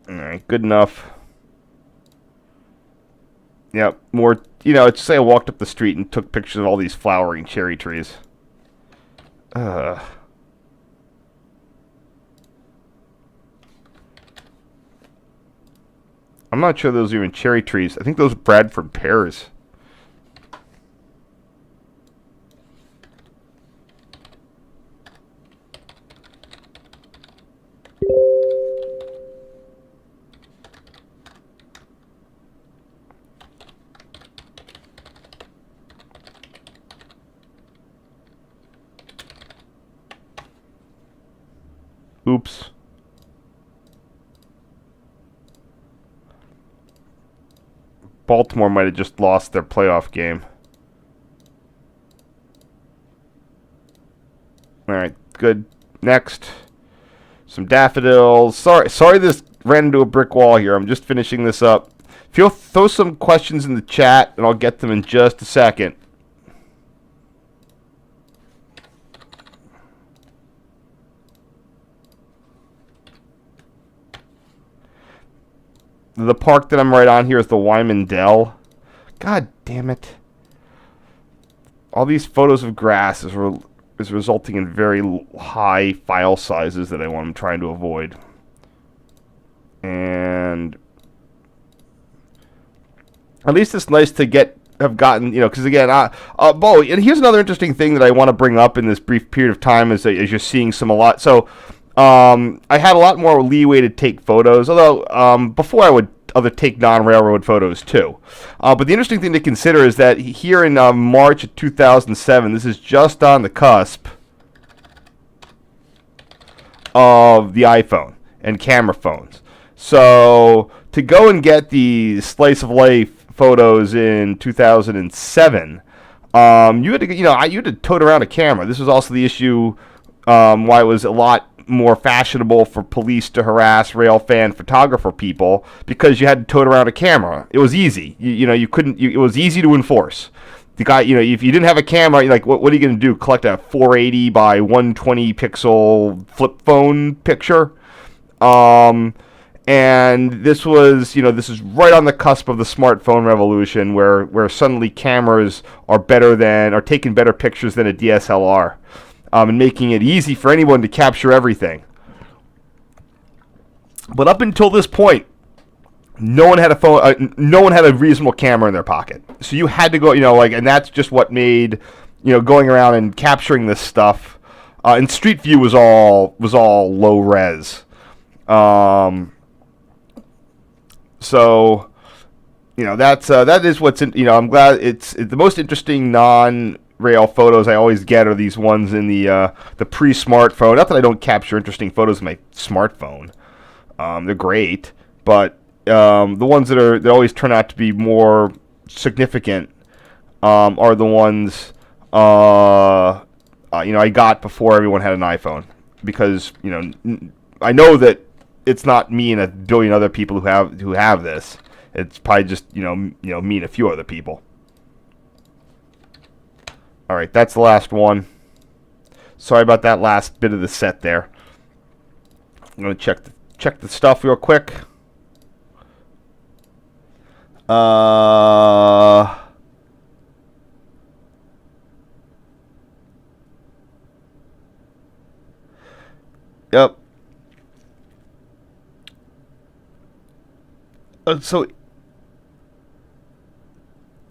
Speaker 1: Alright, good enough. Yep, more, it's say I walked up the street and took pictures of all these flowering cherry trees. I'm not sure those are even cherry trees. I think those are Bradford pears. Oops. Baltimore might have just lost their playoff game. Alright, good. Next. Some daffodils. Sorry this ran into a brick wall here. I'm just finishing this up. Throw some questions in the chat, and I'll get them in just a second. The park that I'm right on here is the Wyman Dell. God damn it. all these photos of grass is resulting in very high file sizes that I'm trying to avoid. And at least it's nice to have gotten, because again, Bo, and here's another interesting thing that I want to bring up in this brief period of time as you're seeing a lot. So, I had a lot more leeway to take photos, although before I would take non-railroad photos too. But the interesting thing to consider is that here in March of 2007, this is just on the cusp of the iPhone and camera phones. So to go and get the slice of life photos in 2007, you had to tote around a camera. This was also the issue why it was a lot more fashionable for police to harass rail fan photographer people, because you had to tote around a camera. It was easy. It was easy to enforce. The guy, if you didn't have a camera, you're like, what are you going to do? Collect a 480 by 120 pixel flip phone picture? And this was, this is right on the cusp of the smartphone revolution, where suddenly cameras are taking better pictures than a DSLR, and making it easy for anyone to capture everything. But up until this point, no one had a phone. No one had a reasonable camera in their pocket. So you had to go, and that's just what made, going around and capturing this stuff. And Street View was all low res. So, that is what's in. I'm glad it's the most interesting non-rail photos I always get are these ones in the pre-smartphone. Not that I don't capture interesting photos in my smartphone. They're great, but the ones that always turn out to be more significant are the ones I got before everyone had an iPhone, because I know that it's not me and a billion other people who have this. It's probably just me and a few other people. All right, that's the last one. Sorry about that last bit of the set there. I'm gonna check the stuff real quick. Yep. So,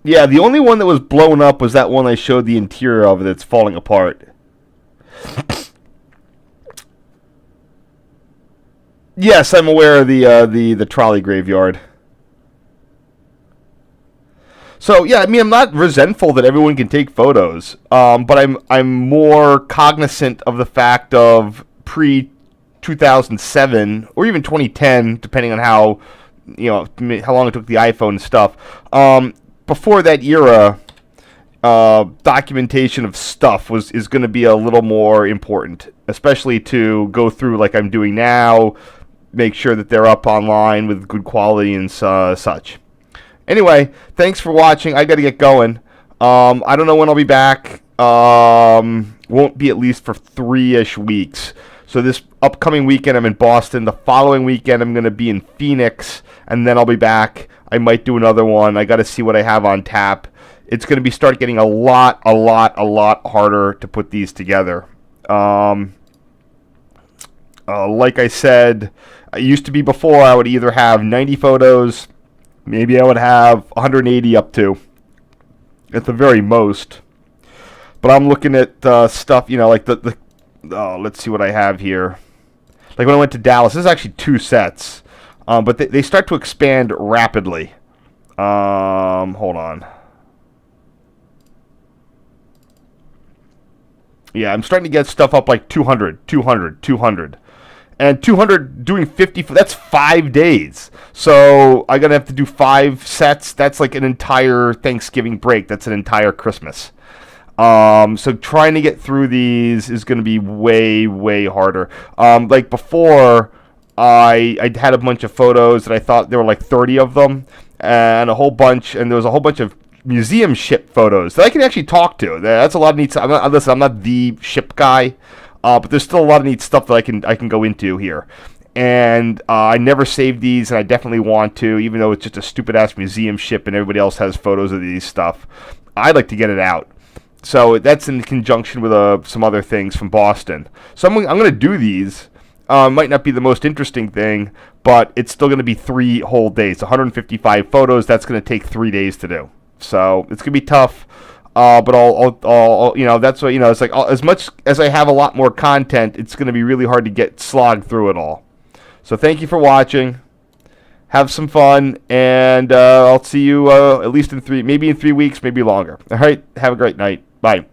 Speaker 1: yeah, the only one that was blown up was that one I showed the interior of that's falling apart. Yes, I'm aware of the trolley graveyard. So yeah, I'm not resentful that everyone can take photos, but I'm more cognizant of the fact of pre-2007 or even 2010, depending on how long it took the iPhone and stuff. Before that era, documentation of stuff is going to be a little more important, especially to go through like I'm doing now, make sure that they're up online with good quality and such. Anyway, thanks for watching. I got to get going. I don't know when I'll be back. Won't be at least for 3-ish weeks. So this upcoming weekend I'm in Boston. The following weekend I'm going to be in Phoenix, and then I'll be back. I might do another one. I got to see what I have on tap. It's going to start getting a lot harder to put these together. Like I said, it used to be before I would either have 90 photos, maybe I would have 180 up to, at the very most. But I'm looking at stuff, like let's see what I have here. Like when I went to Dallas, this is actually 2 sets. But they start to expand rapidly. Hold on. Yeah, I'm starting to get stuff up like 200. And 200 doing 50, that's 5 days. So I'm going to have to do 5 sets. That's like an entire Thanksgiving break. That's an entire Christmas. So trying to get through these is going to be way harder. Like before, I had a bunch of photos that I thought there were like 30 of them, and there was a whole bunch of museum ship photos that I can actually talk to. That's a lot of neat stuff. I'm not the ship guy, but there's still a lot of neat stuff that I can go into here. And I never saved these, and I definitely want to, even though it's just a stupid ass museum ship and everybody else has photos of these stuff. I'd like to get it out. So that's in conjunction with some other things from Boston. So I'm going to do these. Might not be the most interesting thing, but it's still going to be 3 whole days. 155 photos. That's going to take 3 days to do. So it's going to be tough. But I'll that's what, it's like, as much as I have a lot more content, it's going to be really hard to get slogged through it all. So thank you for watching. Have some fun, and I'll see you at least maybe in 3 weeks, maybe longer. All right. Have a great night. Bye.